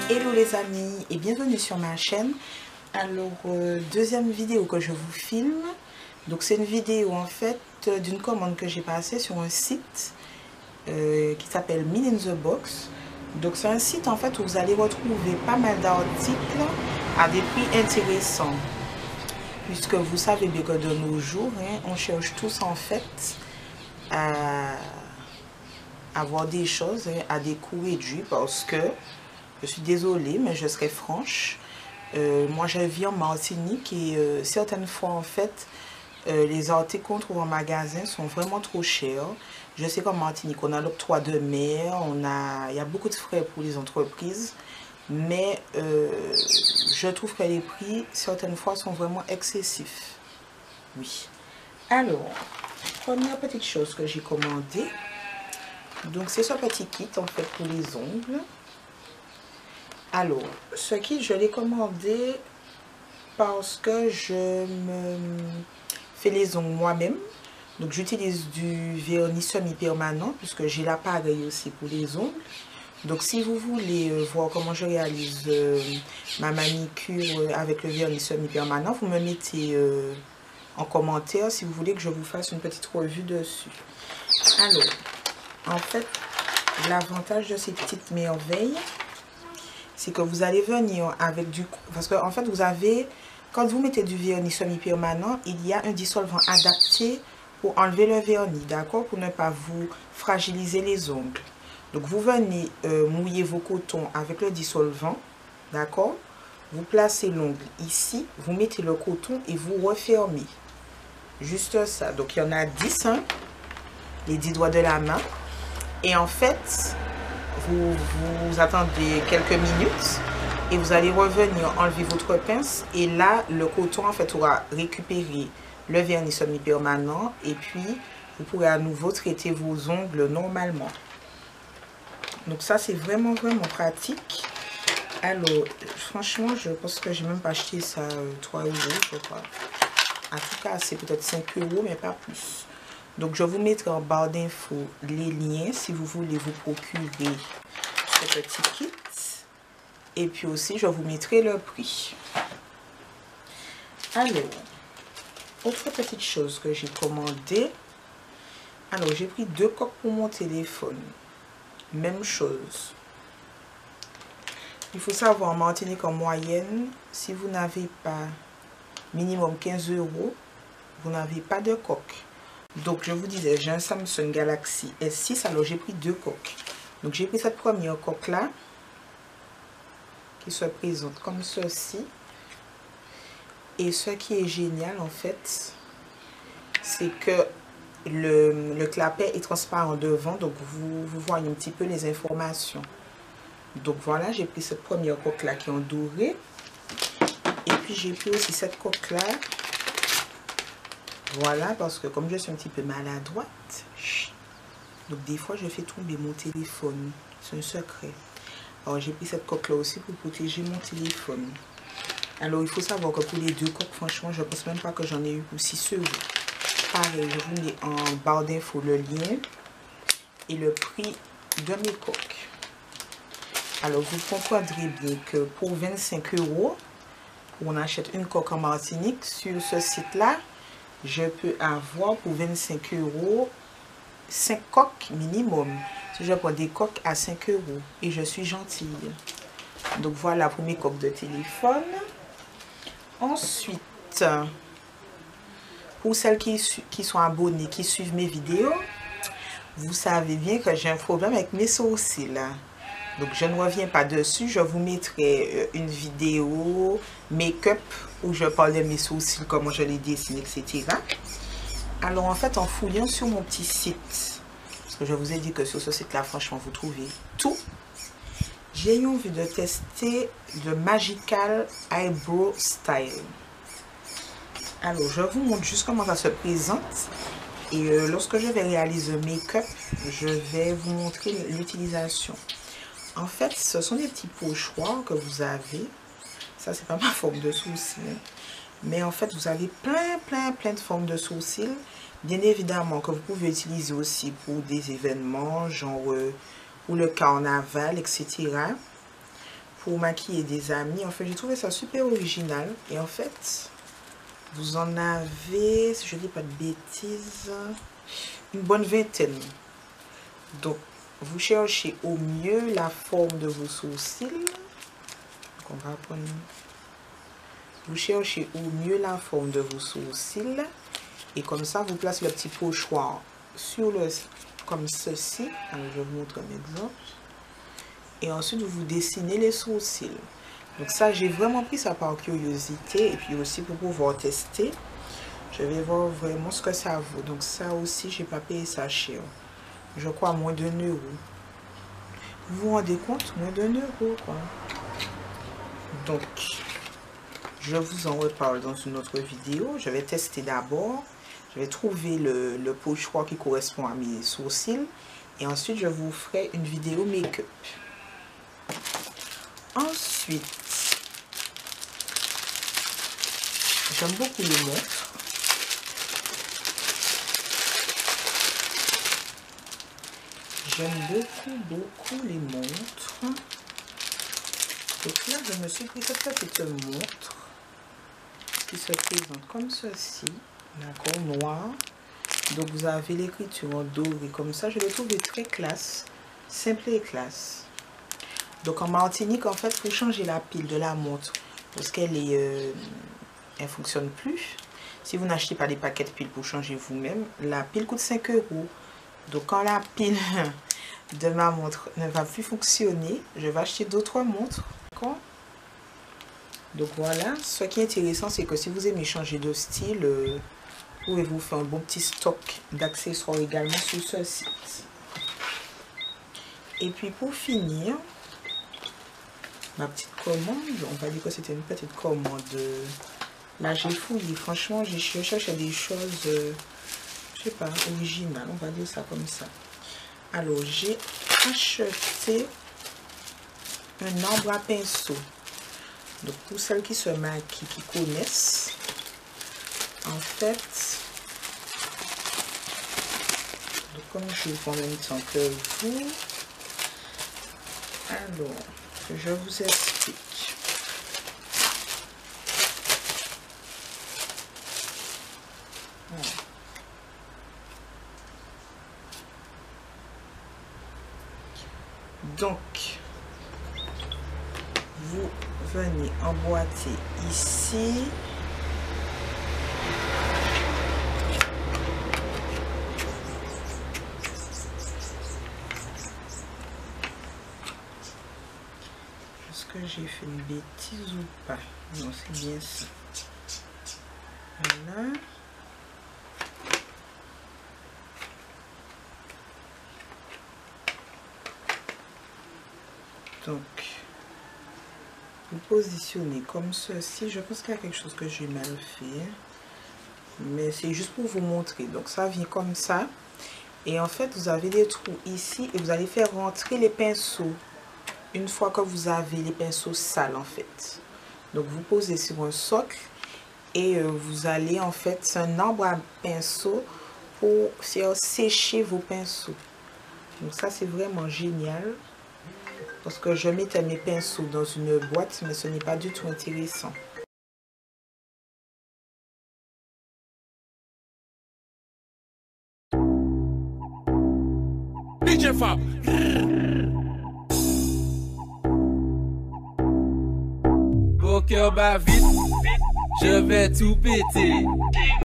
Hello les amis et bienvenue sur ma chaîne. Alors deuxième vidéo que je vous filme. Donc c'est une vidéo en fait d'une commande que j'ai passée sur un site qui s'appelle Meal in the Box. Donc c'est un site en fait où vous allez retrouver pas mal d'articles à des prix intéressants. Puisque vous savez bien que de nos jours, on cherche tous en fait à avoir des choses à des coûts réduits parce que, je suis désolée mais je serai franche, moi je vis en Martinique et certaines fois en fait les articles qu'on trouve en magasin sont vraiment trop chers. Je sais qu'en Martinique on a l'octroi de mer, il y a beaucoup de frais pour les entreprises, mais je trouve que les prix certaines fois sont vraiment excessifs. Oui. Alors, première petite chose que j'ai commandé, donc c'est ce petit kit en fait pour les ongles. Alors, ce kit je l'ai commandé parce que je me fais les ongles moi-même. Donc j'utilise du vernis semi-permanent puisque j'ai l'appareil aussi pour les ongles. Donc si vous voulez voir comment je réalise ma manicure avec le vernis semi-permanent, vous me mettez en commentaire si vous voulez que je vous fasse une petite revue dessus. Alors, en fait, l'avantage de ces petites merveilles, c'est que vous allez venir avec du... Parce que en fait, vous avez... Quand vous mettez du vernis semi-permanent, il y a un dissolvant adapté pour enlever le vernis, d'accord? Pour ne pas vous fragiliser les ongles. Donc, vous venez mouiller vos cotons avec le dissolvant, d'accord? Vous placez l'ongle ici, vous mettez le coton et vous refermez. Juste ça. Donc, il y en a 10, hein, les 10 doigts de la main. Et en fait, vous attendez quelques minutes et vous allez revenir enlever votre pince. Et là, le coton, en fait, aura récupéré le vernis semi-permanent. Et puis, vous pourrez à nouveau traiter vos ongles normalement. Donc, ça, c'est vraiment, vraiment pratique. Alors, franchement, je pense que j'ai même pas acheté ça 3 €, je crois. En tout cas, c'est peut-être 5 €, mais pas plus. Donc, je vous mettrai en barre d'infos les liens si vous voulez vous procurer ce petit kit. Et puis aussi, je vous mettrai le prix. Alors, autre petite chose que j'ai commandé. Alors, j'ai pris 2 coques pour mon téléphone. Même chose. Il faut savoir, en Martinique, en moyenne, si vous n'avez pas minimum 15 €, vous n'avez pas de coque. Donc, je vous disais, j'ai un Samsung Galaxy S6, alors j'ai pris 2 coques. Donc, j'ai pris cette première coque-là, qui se présente comme ceci. Et ce qui est génial, en fait, c'est que le clapet est transparent devant, donc vous voyez un petit peu les informations. Donc, voilà, j'ai pris cette première coque-là qui est en doré. Et puis, j'ai pris aussi cette coque-là. Voilà, parce que comme je suis un petit peu maladroite, donc des fois je fais tomber mon téléphone. C'est un secret. Alors j'ai pris cette coque là aussi pour protéger mon téléphone. Alors il faut savoir que pour les 2 coques, franchement, je pense même pas que j'en ai eu pour 6 €. Pareil, je vous mets en barre d'infos le lien et le prix de mes coques. Alors vous comprendrez bien que pour 25 €, on achète une coque en Martinique sur ce site là. Je peux avoir pour 25 € 5 coques minimum. Si je prends des coques à 5 € et je suis gentille. Donc voilà pour mes coques de téléphone. Ensuite, pour celles qui sont abonnées, qui suivent mes vidéos, vous savez bien que j'ai un problème avec mes sourcils. Donc je ne reviens pas dessus. Je vous mettrai une vidéo make-up où je parle de mes sourcils, comment je les dessine, etc. Alors en fait, en fouillant sur mon petit site, parce que je vous ai dit que sur ce site là, franchement, vous trouvez tout, j'ai eu envie de tester le Magical Eyebrow Style. Alors je vous montre juste comment ça se présente. Et lorsque je vais réaliser le make-up, je vais vous montrer l'utilisation. En fait, ce sont des petits pochoirs que vous avez. Ça, c'est pas ma forme de sourcil. Mais en fait, vous avez plein de formes de sourcils. Bien évidemment que vous pouvez utiliser aussi pour des événements, genre pour le carnaval, etc. Pour maquiller des amis. En fait, j'ai trouvé ça super original. Et en fait, vous en avez, si je ne dis pas de bêtises, une bonne vingtaine. Donc, vous cherchez au mieux la forme de vos sourcils. Donc, on va prendre... Vous cherchez au mieux la forme de vos sourcils. Et comme ça, vous placez le petit pochoir sur le... comme ceci. Alors, je vous montre un exemple. Et ensuite, vous dessinez les sourcils. Donc ça, j'ai vraiment pris ça par curiosité. Et puis aussi pour pouvoir tester. Je vais voir vraiment ce que ça vaut. Donc ça aussi, j'ai pas payé ça cher. Je crois moins d'1 €. Vous vous rendez compte? Moins d'1 € quoi. Donc, je vous en reparle dans une autre vidéo. Je vais tester d'abord. Je vais trouver le pochoir qui correspond à mes sourcils. Et ensuite, je vous ferai une vidéo make-up. Ensuite, j'aime beaucoup les montres. J'aime beaucoup les montres. Donc là, je me suis pris cette petite montre qui se présente comme ceci, d'accord, noir. Donc vous avez l'écriture en doré comme ça. Je l'ai trouvé très classe, simple et classe. Donc en Martinique, en fait, il faut changer la pile de la montre parce qu'elle est, elle fonctionne plus. Si vous n'achetez pas des paquets de piles pour changer vous-même, la pile coûte 5 €. Donc quand la pile de ma montre ne va plus fonctionner, je vais acheter d'autres montres. D'accord? Donc voilà, ce qui est intéressant, c'est que si vous aimez changer de style, vous pouvez vous faire un bon petit stock d'accessoires également sur ce site. Et puis pour finir, ma petite commande, on va dire que c'était une petite commande. Là j'ai fouillé, franchement j'ai cherché des choses, je sais pas, originales, on va dire ça comme ça. Alors j'ai acheté un arbre à pinceau. Donc pour celles qui se maquillent, qui connaissent, en fait, donc comme je vous en même temps que vous, alors je vous explique. Voilà. Donc, vous venez emboîter ici. Est-ce que j'ai fait une bêtise ou pas? Non, c'est bien ça. Voilà. Donc, vous positionnez comme ceci. Je pense qu'il y a quelque chose que j'ai mal fait. Mais c'est juste pour vous montrer. Donc, ça vient comme ça. Et en fait, vous avez des trous ici. Et vous allez faire rentrer les pinceaux. Une fois que vous avez les pinceaux sales, en fait. Donc, vous posez sur un socle. Et vous allez, en fait, c'est un arbre à pinceau pour faire sécher vos pinceaux. Donc, ça, c'est vraiment génial. Parce que je mettais mes pinceaux dans une boîte, mais ce n'est pas du tout intéressant. DJ Fab. Au cœur bat vite, je vais tout péter.